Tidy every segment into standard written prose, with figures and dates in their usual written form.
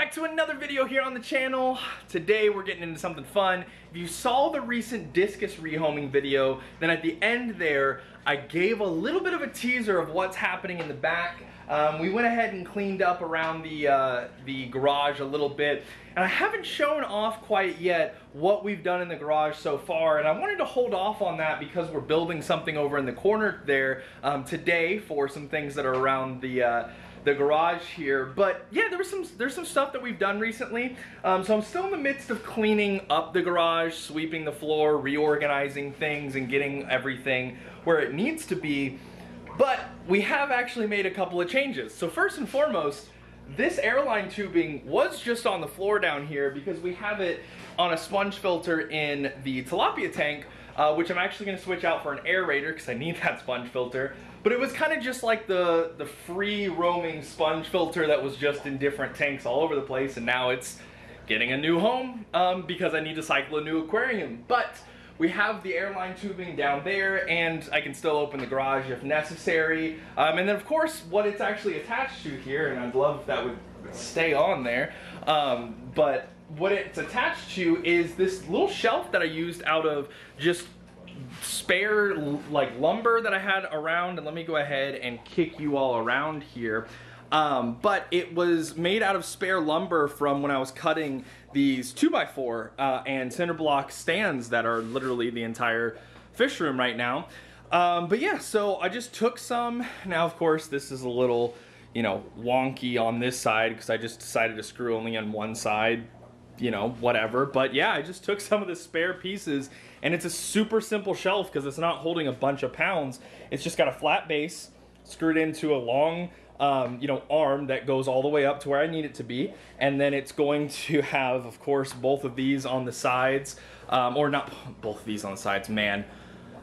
back to another video here on the channel. Today we're getting into something fun. If you saw the recent discus rehoming video, then at the end there, I gave a little bit of a teaser of what's happening in the back. We went ahead and cleaned up around the garage a little bit, and I haven't shown off quite yet what we've done in the garage so far, and I wanted to hold off on that because we're building something over in the corner there today for some things that are around the garage here. But yeah, there's some stuff that we've done recently. So I'm still in the midst of cleaning up the garage, sweeping the floor, reorganizing things, and getting everything where it needs to be. But we have actually made a couple of changes. So first and foremost, this airline tubing was just on the floor down here because we have it on a sponge filter in the tilapia tank, which I'm actually gonna switch out for an aerator because I need that sponge filter. But it was kind of just like the free roaming sponge filter that was just in different tanks all over the place, and now it's getting a new home because I need to cycle a new aquarium. But we have the airline tubing down there, and I can still open the garage if necessary. And then of course what it's actually attached to here, and I'd love if that would stay on there, but what it's attached to is this little shelf that I used out of just spare like lumber that I had around. And let me go ahead and kick you all around here. But it was made out of spare lumber from when I was cutting these 2x4 and cinder block stands that are literally the entire fish room right now. But yeah, so I just took some. Now of course this is a little, you know, wonky on this side because I just decided to screw only on one side, you know, whatever. But yeah, I just took some of the spare pieces, and it's a super simple shelf because it's not holding a bunch of pounds. It's just got a flat base screwed into a long you know, arm that goes all the way up to where I need it to be, and then it's going to have, of course, both of these on the sides, or not both of these on the sides, man,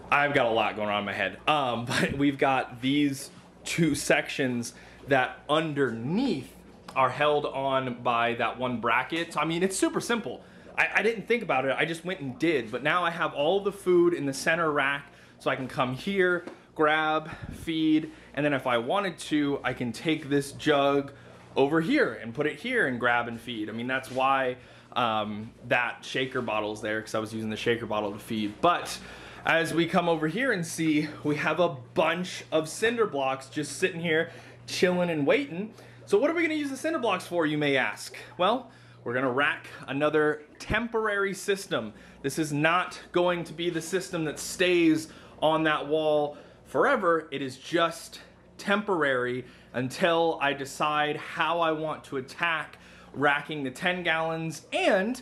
I've got a lot going on in my head, but we've got these two sections that underneath are held on by that one bracket. So, I mean, it's super simple. I didn't think about it, I just went and did, but now I have all the food in the center rack, so I can come here, grab, feed, and then if I wanted to, I can take this jug over here and put it here and grab and feed. I mean, that's why that shaker bottle's there, because I was using the shaker bottle to feed. But as we come over here and see, we have a bunch of cinder blocks just sitting here, chilling and waiting. So what are we gonna use the cinder blocks for, you may ask? Well, we're gonna rack another temporary system. This is not going to be the system that stays on that wall forever. It is just temporary until I decide how I want to attack racking the 10 gallons and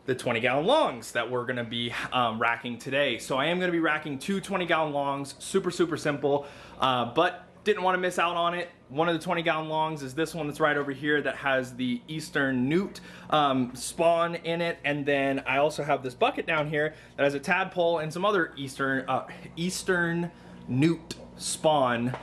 the 20-gallon longs that we're gonna be racking today. So I am gonna be racking two 20-gallon longs, super simple, but didn't want to miss out on it. One of the 20-gallon longs is this one that's right over here that has the Eastern Newt spawn in it, and then I also have this bucket down here that has a tadpole and some other Eastern Newt spawn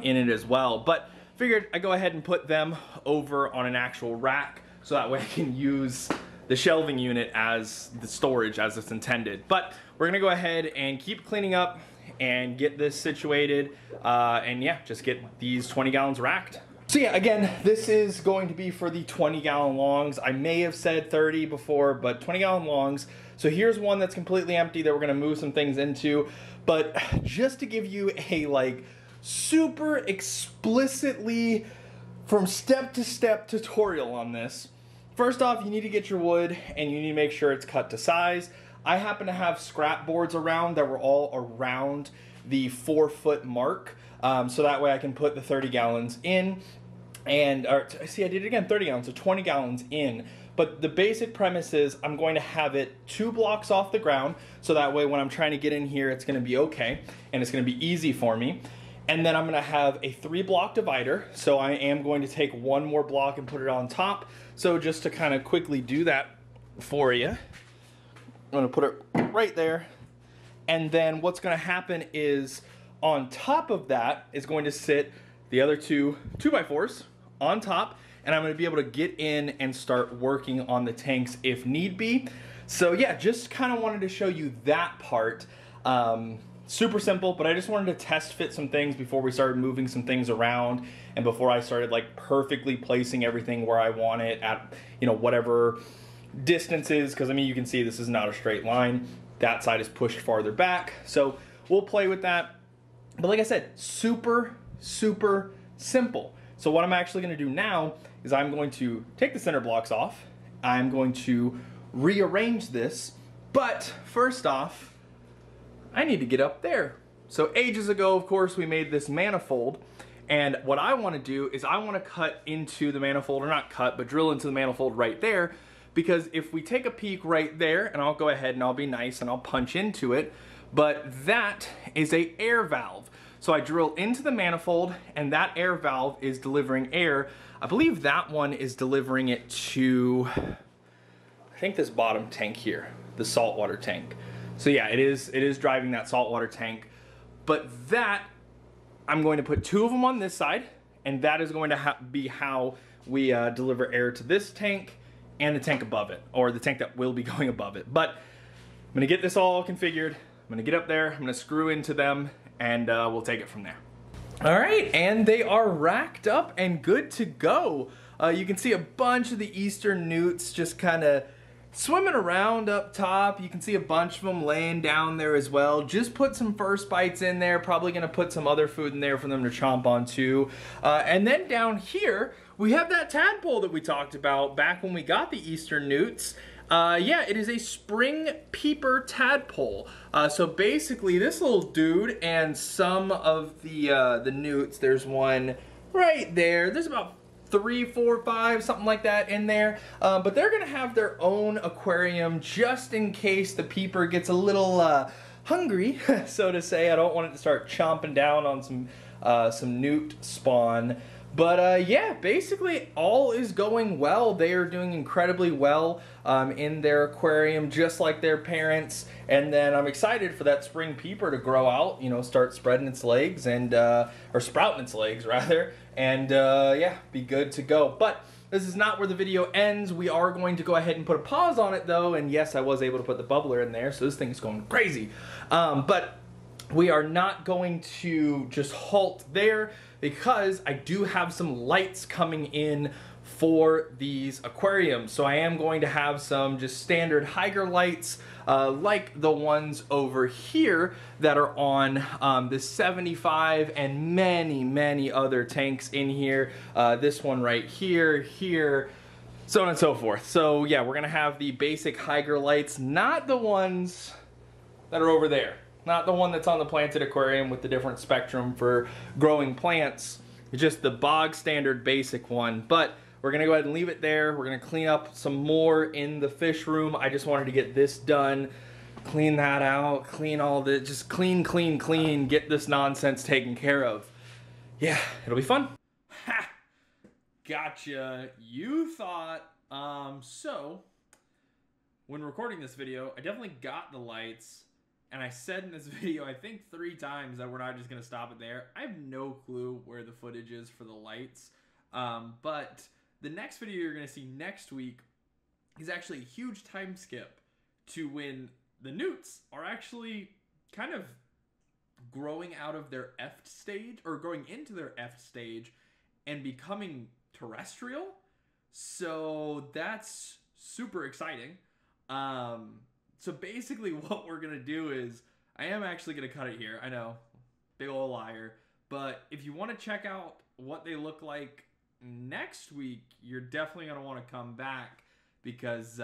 in it as well. But figured I'd go ahead and put them over on an actual rack so that way I can use the shelving unit as the storage as it's intended. But we're gonna go ahead and keep cleaning up and get this situated, and yeah, just get these 20 gallons racked. So yeah, again, this is going to be for the 20-gallon longs. I may have said 30 before, but 20-gallon longs. So here's one that's completely empty that we're gonna move some things into. But just to give you a like super explicitly from step to step tutorial on this, first off, you need to get your wood and you need to make sure it's cut to size. I happen to have scrap boards around that were all around the 4-foot mark, so that way I can put the 30 gallons in, and see, I did it again, 30 gallons, so 20 gallons in. But the basic premise is I'm going to have it 2 blocks off the ground, so that way when I'm trying to get in here, it's gonna be okay, and it's gonna be easy for me. And then I'm gonna have a 3-block divider, so I am going to take one more block and put it on top. So just to kind of quickly do that for you, I'm gonna put it right there, and then what's gonna happen is on top of that is going to sit the other two 2x4s on top, and I'm gonna be able to get in and start working on the tanks if need be. So yeah, just kind of wanted to show you that part. super simple, but I just wanted to test fit some things before we started moving some things around and before I started like perfectly placing everything where I want it at, you know, whatever distances, because I mean, you can see this is not a straight line. That side is pushed farther back. So we'll play with that. But like I said, super, super simple. So what I'm actually gonna do now is I'm going to take the center blocks off. I'm going to rearrange this, but first off, I need to get up there. So ages ago, of course, we made this manifold, and what I want to do is I want to cut into the manifold, or not cut, but drill into the manifold right there, because if we take a peek right there, and I'll go ahead and I'll be nice and I'll punch into it, but that is a air valve. So I drill into the manifold, and that air valve is delivering air. I believe that one is delivering it to, I think this bottom tank here, the saltwater tank. So yeah, it is driving that saltwater tank, but that, I'm going to put 2 of them on this side, and that is going to be how we deliver air to this tank and the tank above it, or the tank that will be going above it. But I'm gonna get this all configured. I'm gonna get up there, I'm gonna screw into them, and we'll take it from there. All right, and they are racked up and good to go. You can see a bunch of the eastern newts just kind of swimming around up top. You can see a bunch of them laying down there as well. Just put some first bites in there. Probably gonna put some other food in there for them to chomp on too. And then down here, we have that tadpole that we talked about back when we got the eastern newts. Yeah, it is a spring peeper tadpole. So basically this little dude and some of the newts, there's one right there. There's about 3, 4, 5, something like that in there. But they're gonna have their own aquarium just in case the peeper gets a little hungry, so to say. I don't want it to start chomping down on some newt spawn. But yeah, basically all is going well. They are doing incredibly well in their aquarium, just like their parents. And then I'm excited for that spring peeper to grow out, you know, start spreading its legs and, or sprouting its legs rather, and yeah, be good to go. But this is not where the video ends. We are going to go ahead and put a pause on it though. And yes, I was able to put the bubbler in there, so this thing is going crazy. But we are not going to just halt there, because I do have some lights coming in for these aquariums. So I am going to have some just standard Hygger lights like the ones over here that are on this 75 and many other tanks in here. This one right here, here, so on and so forth. So yeah, we're gonna have the basic Hygger lights, not the ones that are over there. Not the one that's on the planted aquarium with the different spectrum for growing plants. It's just the bog standard basic one. But we're gonna go ahead and leave it there. We're gonna clean up some more in the fish room. I just wanted to get this done, clean that out, clean all the, just clean, get this nonsense taken care of. Yeah, it'll be fun. Ha! Gotcha. You thought, so when recording this video, I definitely got the lights. And I said in this video, I think 3 times, that we're not just going to stop it there. I have no clue where the footage is for the lights. But the next video you're going to see next week is actually a huge time skip to when the newts are actually kind of growing out of their eft stage, or growing into their eft stage and becoming terrestrial. So that's super exciting. So basically what we're gonna do is, I am actually gonna cut it here, I know, big ol' liar, but if you want to check out what they look like next week, you're definitely gonna want to come back, because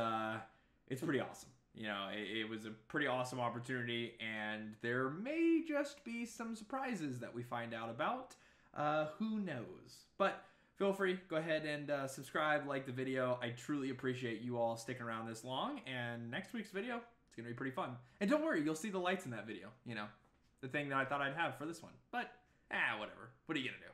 it's pretty awesome. You know, it was a pretty awesome opportunity, and there may just be some surprises that we find out about. Who knows? But feel free, go ahead and subscribe, like the video. I truly appreciate you all sticking around this long, and next week's video, it's gonna be pretty fun. And don't worry, you'll see the lights in that video, you know, the thing that I thought I'd have for this one. But, whatever. What are you gonna do?